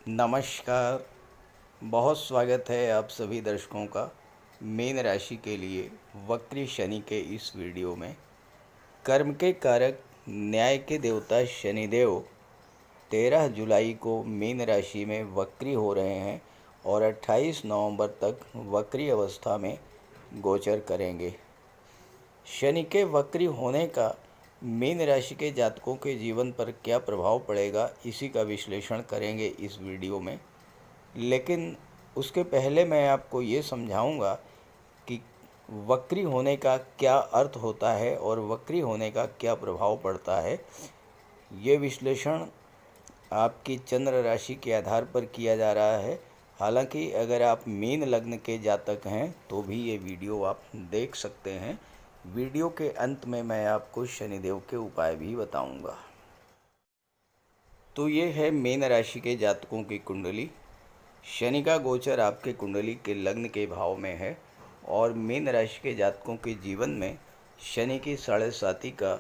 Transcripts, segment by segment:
नमस्कार। बहुत स्वागत है आप सभी दर्शकों का मीन राशि के लिए वक्री शनि के इस वीडियो में। कर्म के कारक न्याय के देवता शनिदेव 13 जुलाई को मीन राशि में वक्री हो रहे हैं और 28 नवंबर तक वक्री अवस्था में गोचर करेंगे। शनि के वक्री होने का मीन राशि के जातकों के जीवन पर क्या प्रभाव पड़ेगा, इसी का विश्लेषण करेंगे इस वीडियो में। लेकिन उसके पहले मैं आपको ये समझाऊंगा कि वक्री होने का क्या अर्थ होता है और वक्री होने का क्या प्रभाव पड़ता है। ये विश्लेषण आपकी चंद्र राशि के आधार पर किया जा रहा है। हालांकि अगर आप मीन लग्न के जातक हैं तो भी ये वीडियो आप देख सकते हैं। वीडियो के अंत में मैं आपको शनिदेव के उपाय भी बताऊंगा। तो ये है मीन राशि के जातकों की कुंडली। शनि का गोचर आपके कुंडली के लग्न के भाव में है और मीन राशि के जातकों के जीवन में शनि की 7.5 का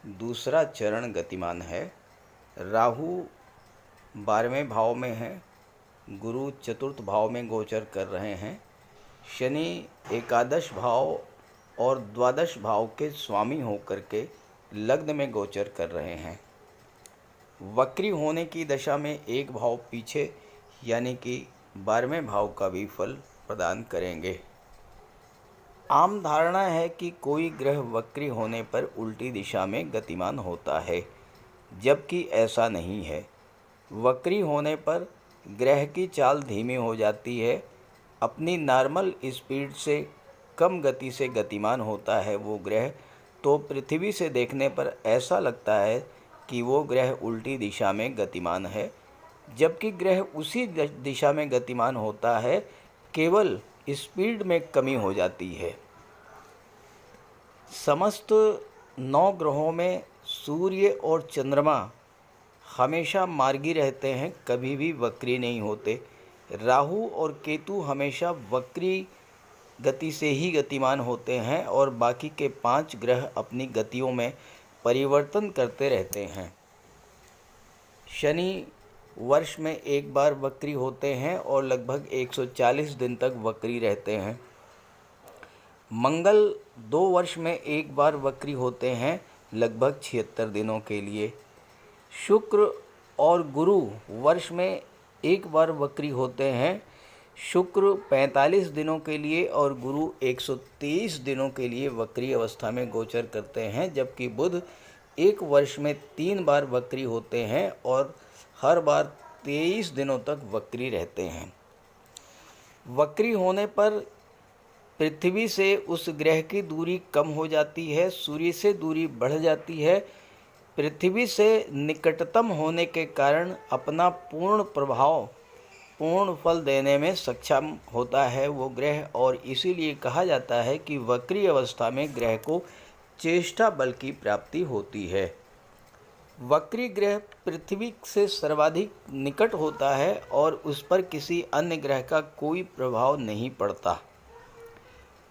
दूसरा चरण गतिमान है। राहु 12वें भाव में है, गुरु चतुर्थ भाव में गोचर कर रहे हैं। शनि एकादश भाव और द्वादश भाव के स्वामी होकर के लग्न में गोचर कर रहे हैं। वक्री होने की दशा में एक भाव पीछे यानी कि 12वें भाव का भी फल प्रदान करेंगे। आम धारणा है कि कोई ग्रह वक्री होने पर उल्टी दिशा में गतिमान होता है, जबकि ऐसा नहीं है। वक्री होने पर ग्रह की चाल धीमी हो जाती है, अपनी नॉर्मल स्पीड से कम गति से गतिमान होता है वो ग्रह। तो पृथ्वी से देखने पर ऐसा लगता है कि वो ग्रह उल्टी दिशा में गतिमान है, जबकि ग्रह उसी दिशा में गतिमान होता है, केवल स्पीड में कमी हो जाती है। समस्त 9 ग्रहों में सूर्य और चंद्रमा हमेशा मार्गी रहते हैं, कभी भी वक्री नहीं होते। राहु और केतु हमेशा वक्री गति से ही गतिमान होते हैं और बाकी के 5 ग्रह अपनी गतियों में परिवर्तन करते रहते हैं। शनि वर्ष में एक बार वक्री होते हैं और लगभग 140 दिन तक वक्री रहते हैं। मंगल 2 वर्ष में एक बार वक्री होते हैं, लगभग 76 दिनों के लिए। शुक्र और गुरु वर्ष में एक बार वक्री होते हैं। शुक्र 45 दिनों के लिए और गुरु 123 दिनों के लिए वक्री अवस्था में गोचर करते हैं, जबकि बुध एक वर्ष में 3 बार वक्री होते हैं और हर बार 23 दिनों तक वक्री रहते हैं। वक्री होने पर पृथ्वी से उस ग्रह की दूरी कम हो जाती है, सूर्य से दूरी बढ़ जाती है। पृथ्वी से निकटतम होने के कारण अपना पूर्ण प्रभाव, पूर्ण फल देने में सक्षम होता है वो ग्रह, और इसीलिए कहा जाता है कि वक्री अवस्था में ग्रह को चेष्टा बल की प्राप्ति होती है। वक्री ग्रह पृथ्वी से सर्वाधिक निकट होता है और उस पर किसी अन्य ग्रह का कोई प्रभाव नहीं पड़ता।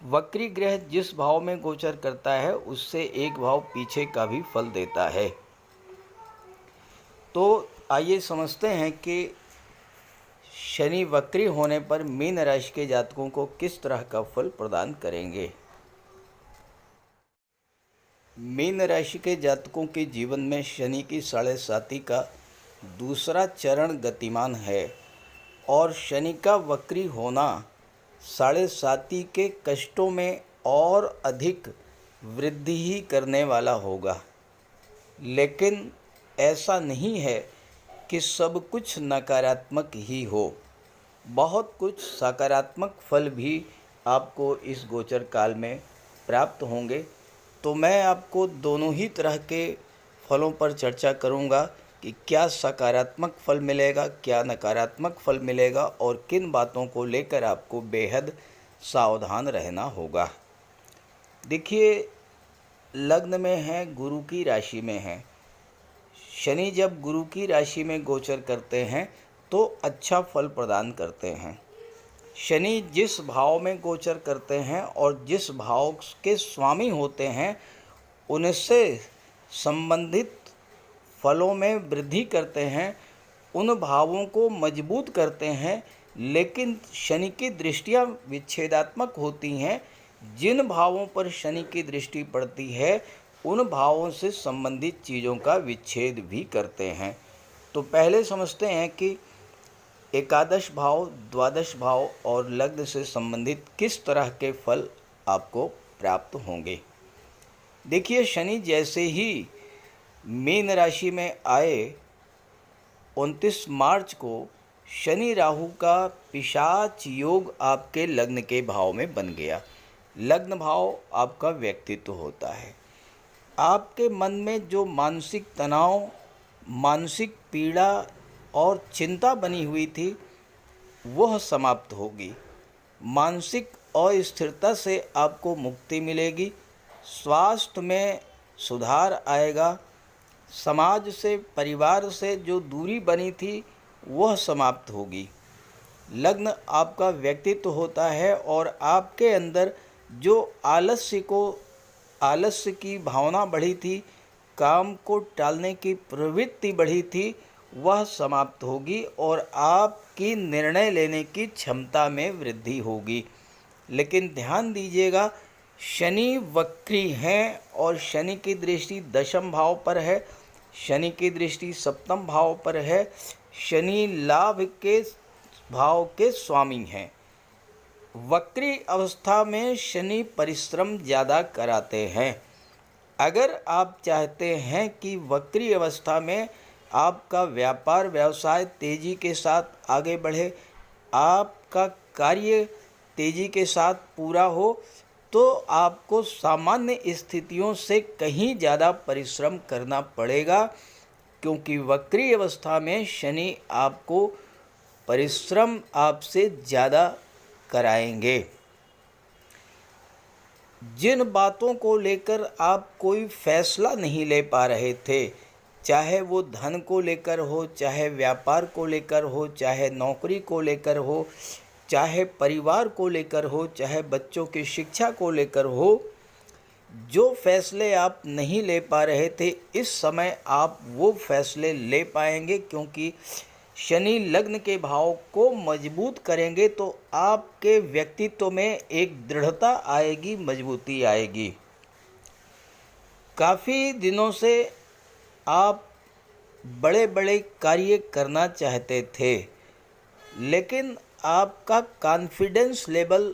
वक्री ग्रह जिस भाव में गोचर करता है उससे एक भाव पीछे का भी फल देता है। तो आइए समझते हैं कि शनि वक्री होने पर मीन राशि के जातकों को किस तरह का फल प्रदान करेंगे। मीन राशि के जातकों के जीवन में शनि की 7.5 का दूसरा चरण गतिमान है और शनि का वक्री होना 7.5 के कष्टों में और अधिक वृद्धि ही करने वाला होगा। लेकिन ऐसा नहीं है कि सब कुछ नकारात्मक ही हो, बहुत कुछ सकारात्मक फल भी आपको इस गोचर काल में प्राप्त होंगे। तो मैं आपको दोनों ही तरह के फलों पर चर्चा करूंगा कि क्या सकारात्मक फल मिलेगा, क्या नकारात्मक फल मिलेगा और किन बातों को लेकर आपको बेहद सावधान रहना होगा। देखिए, लग्न में है, गुरु की राशि में है। शनि जब गुरु की राशि में गोचर करते हैं तो अच्छा फल प्रदान करते हैं। शनि जिस भाव में गोचर करते हैं और जिस भाव के स्वामी होते हैं उनसे संबंधित फलों में वृद्धि करते हैं, उन भावों को मजबूत करते हैं, लेकिन शनि की दृष्टियाँ विच्छेदात्मक होती हैं। जिन भावों पर शनि की दृष्टि पड़ती है उन भावों से संबंधित चीज़ों का विच्छेद भी करते हैं। तो पहले समझते हैं कि एकादश भाव, द्वादश भाव और लग्न से संबंधित किस तरह के फल आपको प्राप्त होंगे। देखिए, शनि जैसे ही मीन राशि में आए 29 मार्च को शनि राहु का पिशाच योग आपके लग्न के भाव में बन गया। लग्न भाव आपका व्यक्तित्व होता है। आपके मन में जो मानसिक तनाव, मानसिक पीड़ा और चिंता बनी हुई थी वह समाप्त होगी। मानसिक अस्थिरता से आपको मुक्ति मिलेगी। स्वास्थ्य में सुधार आएगा। समाज से, परिवार से जो दूरी बनी थी वह समाप्त होगी। लग्न आपका व्यक्तित्व होता है और आपके अंदर जो आलस्य की भावना बढ़ी थी, काम को टालने की प्रवृत्ति बढ़ी थी, वह समाप्त होगी और आपकी निर्णय लेने की क्षमता में वृद्धि होगी। लेकिन ध्यान दीजिएगा, शनि वक्री हैं और शनि की दृष्टि दशम भाव पर है, शनि की दृष्टि सप्तम भाव पर है। शनि लाभ के भाव के स्वामी हैं। वक्री अवस्था में शनि परिश्रम ज़्यादा कराते हैं। अगर आप चाहते हैं कि वक्री अवस्था में आपका व्यापार व्यवसाय तेज़ी के साथ आगे बढ़े, आपका कार्य तेज़ी के साथ पूरा हो, तो आपको सामान्य स्थितियों से कहीं ज़्यादा परिश्रम करना पड़ेगा, क्योंकि वक्री अवस्था में शनि आपको परिश्रम आपसे ज़्यादा कराएंगे। जिन बातों को लेकर आप कोई फैसला नहीं ले पा रहे थे, चाहे वो धन को लेकर हो, चाहे व्यापार को लेकर हो, चाहे नौकरी को लेकर हो, चाहे परिवार को लेकर हो, चाहे बच्चों की शिक्षा को लेकर हो, जो फैसले आप नहीं ले पा रहे थे, इस समय आप वो फैसले ले पाएंगे, क्योंकि शनि लग्न के भाव को मजबूत करेंगे तो आपके व्यक्तित्व में एक दृढ़ता आएगी, मजबूती आएगी। काफ़ी दिनों से आप बड़े बड़े कार्य करना चाहते थे, लेकिन आपका कॉन्फिडेंस लेवल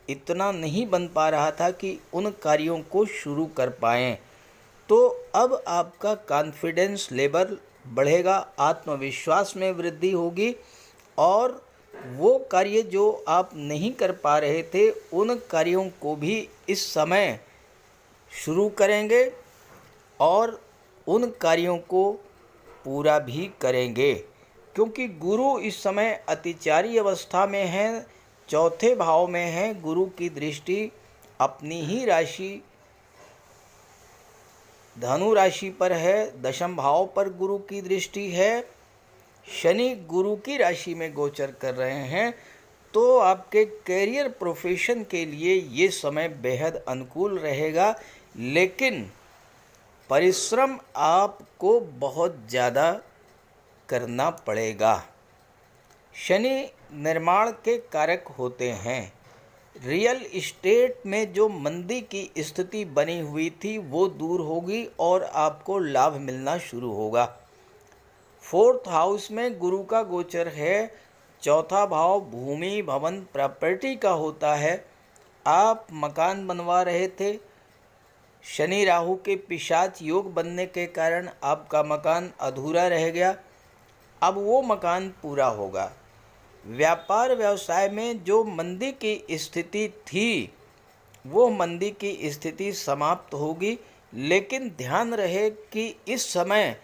इतना नहीं बन पा रहा था कि उन कार्यों को शुरू कर पाएँ। तो अब आपका कॉन्फिडेंस लेवल बढ़ेगा, आत्मविश्वास में वृद्धि होगी और वो कार्य जो आप नहीं कर पा रहे थे उन कार्यों को भी इस समय शुरू करेंगे और उन कार्यों को पूरा भी करेंगे, क्योंकि गुरु इस समय अतिचारी अवस्था में है, चौथे भाव में है। गुरु की दृष्टि अपनी ही राशि धनु राशि पर है, दशम भाव पर गुरु की दृष्टि है। शनि गुरु की राशि में गोचर कर रहे हैं, तो आपके करियर प्रोफेशन के लिए ये समय बेहद अनुकूल रहेगा, लेकिन परिश्रम आपको बहुत ज़्यादा करना पड़ेगा। शनि निर्माण के कारक होते हैं। रियल इस्टेट में जो मंदी की स्थिति बनी हुई थी वो दूर होगी और आपको लाभ मिलना शुरू होगा। फोर्थ हाउस में गुरु का गोचर है। चौथा भाव भूमि, भवन, प्रॉपर्टी का होता है। आप मकान बनवा रहे थे, शनि राहु के पिशाच योग बनने के कारण आपका मकान अधूरा रह गया, अब वो मकान पूरा होगा। व्यापार व्यवसाय में जो मंदी की स्थिति थी वो मंदी की स्थिति समाप्त होगी, लेकिन ध्यान रहे कि इस समय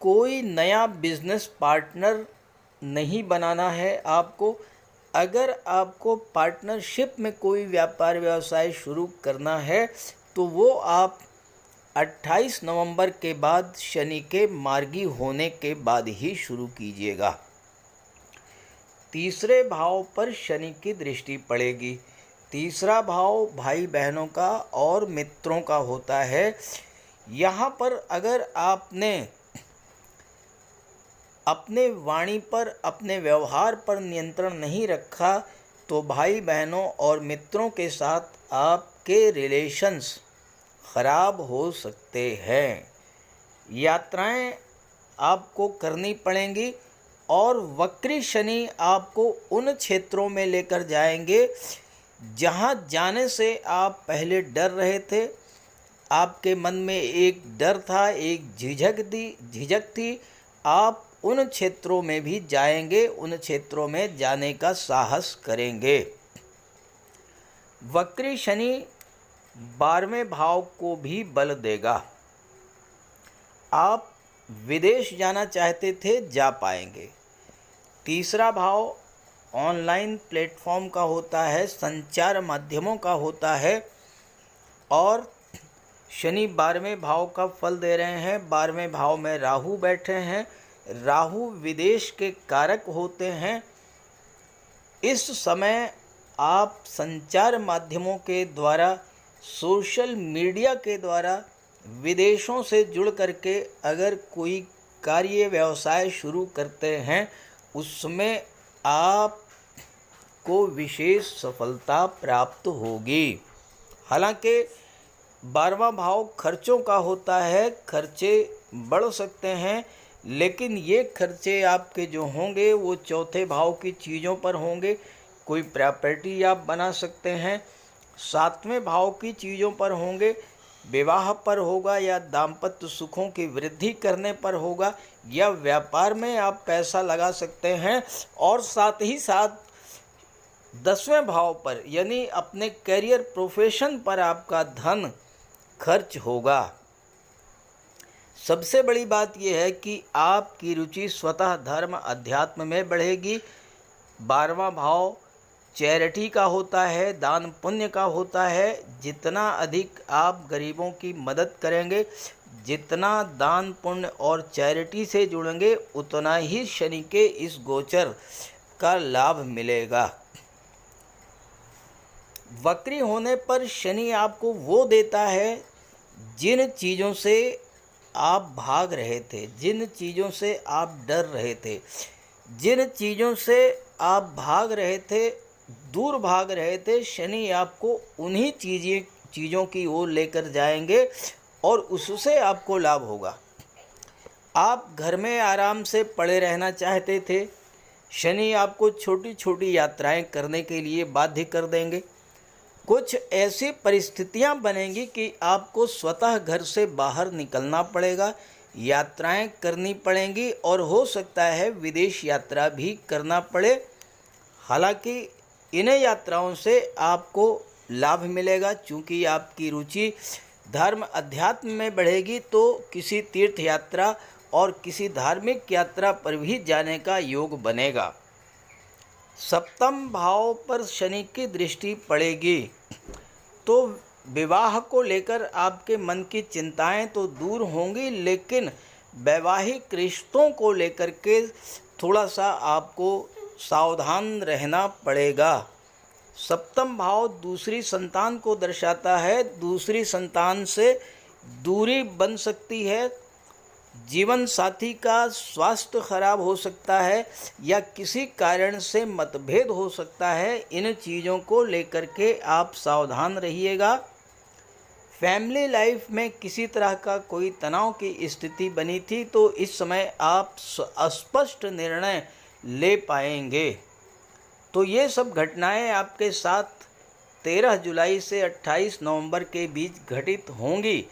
कोई नया बिजनेस पार्टनर नहीं बनाना है आपको। अगर आपको पार्टनरशिप में कोई व्यापार व्यवसाय शुरू करना है तो वो आप 28 नवंबर के बाद शनि के मार्गी होने के बाद ही शुरू कीजिएगा। तीसरे भाव पर शनि की दृष्टि पड़ेगी। तीसरा भाव भाई बहनों का और मित्रों का होता है। यहाँ पर अगर आपने अपने वाणी पर, अपने व्यवहार पर नियंत्रण नहीं रखा तो भाई बहनों और मित्रों के साथ आपके रिलेशंस खराब हो सकते हैं। यात्राएं आपको करनी पड़ेंगी और वक्री शनि आपको उन क्षेत्रों में लेकर जाएंगे जहां जाने से आप पहले डर रहे थे। आपके मन में एक डर था, एक झिझक थी। आप उन क्षेत्रों में भी जाएंगे, उन क्षेत्रों में जाने का साहस करेंगे। वक्री शनि 12वें भाव को भी बल देगा। आप विदेश जाना चाहते थे, जा पाएंगे। तीसरा भाव ऑनलाइन प्लेटफॉर्म का होता है, संचार माध्यमों का होता है और शनि 12वें भाव का फल दे रहे हैं। 12वें भाव में राहु बैठे हैं। राहु विदेश के कारक होते हैं। इस समय आप संचार माध्यमों के द्वारा, सोशल मीडिया के द्वारा विदेशों से जुड़ करके अगर कोई कार्य व्यवसाय शुरू करते हैं, उसमें आपको विशेष सफलता प्राप्त होगी। हालांकि 12वां भाव खर्चों का होता है, खर्चे बढ़ सकते हैं, लेकिन ये खर्चे आपके जो होंगे वो चौथे भाव की चीज़ों पर होंगे। कोई प्रॉपर्टी आप बना सकते हैं। 7वें भाव की चीज़ों पर होंगे, विवाह पर होगा या दाम्पत्य सुखों की वृद्धि करने पर होगा या व्यापार में आप पैसा लगा सकते हैं। और साथ ही साथ 10वें भाव पर यानी अपने करियर प्रोफेशन पर आपका धन खर्च होगा। सबसे बड़ी बात यह है कि आपकी रुचि स्वतः धर्म अध्यात्म में बढ़ेगी। 12वां भाव चैरिटी का होता है, दान पुण्य का होता है। जितना अधिक आप गरीबों की मदद करेंगे, जितना दान पुण्य और चैरिटी से जुड़ेंगे, उतना ही शनि के इस गोचर का लाभ मिलेगा। वक्री होने पर शनि आपको वो देता है जिन चीज़ों से आप भाग रहे थे, जिन चीज़ों से आप डर रहे थे, जिन चीज़ों से आप भाग रहे थे, दूर भाग रहे थे, शनि आपको उन्हीं चीज़ों की ओर लेकर जाएंगे और उससे आपको लाभ होगा। आप घर में आराम से पड़े रहना चाहते थे, शनि आपको छोटी छोटी यात्राएं करने के लिए बाध्य कर देंगे। कुछ ऐसी परिस्थितियां बनेंगी कि आपको स्वतः घर से बाहर निकलना पड़ेगा, यात्राएं करनी पड़ेंगी और हो सकता है विदेश यात्रा भी करना पड़े। हालांकि इन यात्राओं से आपको लाभ मिलेगा, चूँकि आपकी रुचि धर्म अध्यात्म में बढ़ेगी तो किसी तीर्थ यात्रा और किसी धार्मिक यात्रा पर भी जाने का योग बनेगा। 7वें भाव पर शनि की दृष्टि पड़ेगी तो विवाह को लेकर आपके मन की चिंताएं तो दूर होंगी, लेकिन वैवाहिक रिश्तों को लेकर के थोड़ा सा आपको सावधान रहना पड़ेगा। 7वां भाव दूसरी संतान को दर्शाता है। दूसरी संतान से दूरी बन सकती है, जीवन साथी का स्वास्थ्य खराब हो सकता है या किसी कारण से मतभेद हो सकता है। इन चीज़ों को लेकर के आप सावधान रहिएगा। फैमिली लाइफ में किसी तरह का कोई तनाव की स्थिति बनी थी तो इस समय आप स्पष्ट निर्णय ले पाएंगे। तो ये सब घटनाएं आपके साथ 13 जुलाई से 28 नवंबर के बीच घटित होंगी।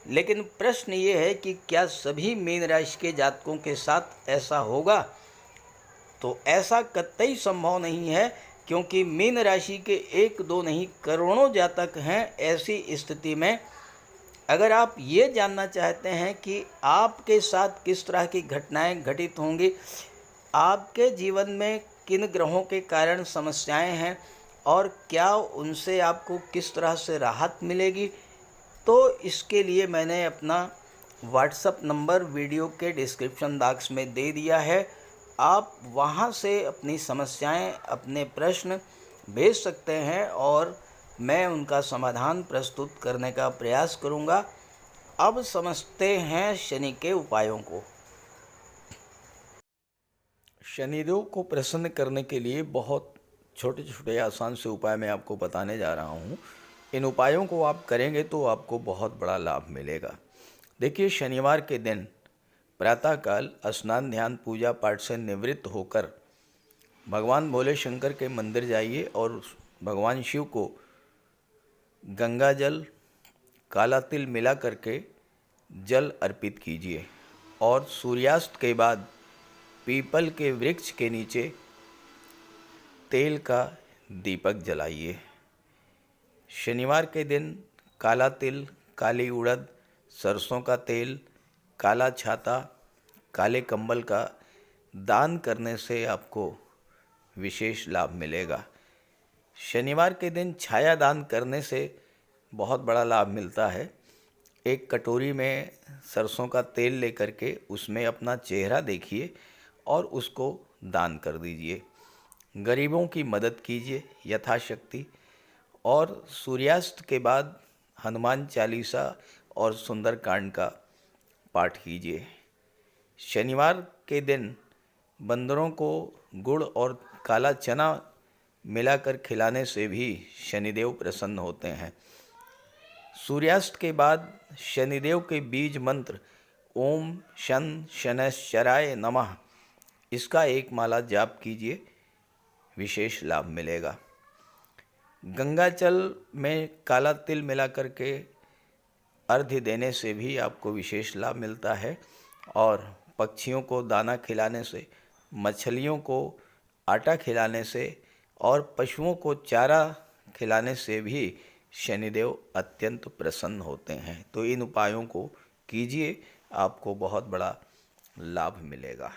लेकिन प्रश्न ये है कि क्या सभी मीन राशि के जातकों के साथ ऐसा होगा? तो ऐसा कतई संभव नहीं है, क्योंकि मीन राशि के 1-2 नहीं करोड़ों जातक हैं। ऐसी स्थिति में अगर आप ये जानना चाहते हैं कि आपके साथ किस तरह की घटनाएं घटित होंगी, आपके जीवन में किन ग्रहों के कारण समस्याएं हैं और क्या उनसे आपको किस तरह से राहत मिलेगी, तो इसके लिए मैंने अपना व्हाट्सएप नंबर वीडियो के डिस्क्रिप्शन बॉक्स में दे दिया है। आप वहां से अपनी समस्याएं, अपने प्रश्न भेज सकते हैं और मैं उनका समाधान प्रस्तुत करने का प्रयास करूंगा। अब समझते हैं शनि के उपायों को। शनिदेव को प्रसन्न करने के लिए बहुत छोटे छोटे आसान से उपाय मैं आपको बताने जा रहा हूँ। इन उपायों को आप करेंगे तो आपको बहुत बड़ा लाभ मिलेगा। देखिए, शनिवार के दिन प्रातःकाल स्नान ध्यान पूजा पाठ से निवृत्त होकर भगवान भोले शंकर के मंदिर जाइए और भगवान शिव को गंगा जल काला तिल मिला करके जल अर्पित कीजिए और सूर्यास्त के बाद पीपल के वृक्ष के नीचे तेल का दीपक जलाइए। शनिवार के दिन काला तिल, काली उड़द, सरसों का तेल, काला छाता, काले कंबल का दान करने से आपको विशेष लाभ मिलेगा। शनिवार के दिन छाया दान करने से बहुत बड़ा लाभ मिलता है। एक कटोरी में सरसों का तेल लेकर के उसमें अपना चेहरा देखिए और उसको दान कर दीजिए। गरीबों की मदद कीजिए यथाशक्ति और सूर्यास्त के बाद हनुमान चालीसा और सुंदरकांड का पाठ कीजिए। शनिवार के दिन बंदरों को गुड़ और काला चना मिलाकर खिलाने से भी शनिदेव प्रसन्न होते हैं। सूर्यास्त के बाद शनिदेव के बीज मंत्र ओम शन शनैश्चराय नमः, इसका एक माला जाप कीजिए, विशेष लाभ मिलेगा। गंगा जल में काला तिल मिला करके अर्घ्य देने से भी आपको विशेष लाभ मिलता है और पक्षियों को दाना खिलाने से, मछलियों को आटा खिलाने से और पशुओं को चारा खिलाने से भी शनिदेव अत्यंत प्रसन्न होते हैं। तो इन उपायों को कीजिए, आपको बहुत बड़ा लाभ मिलेगा।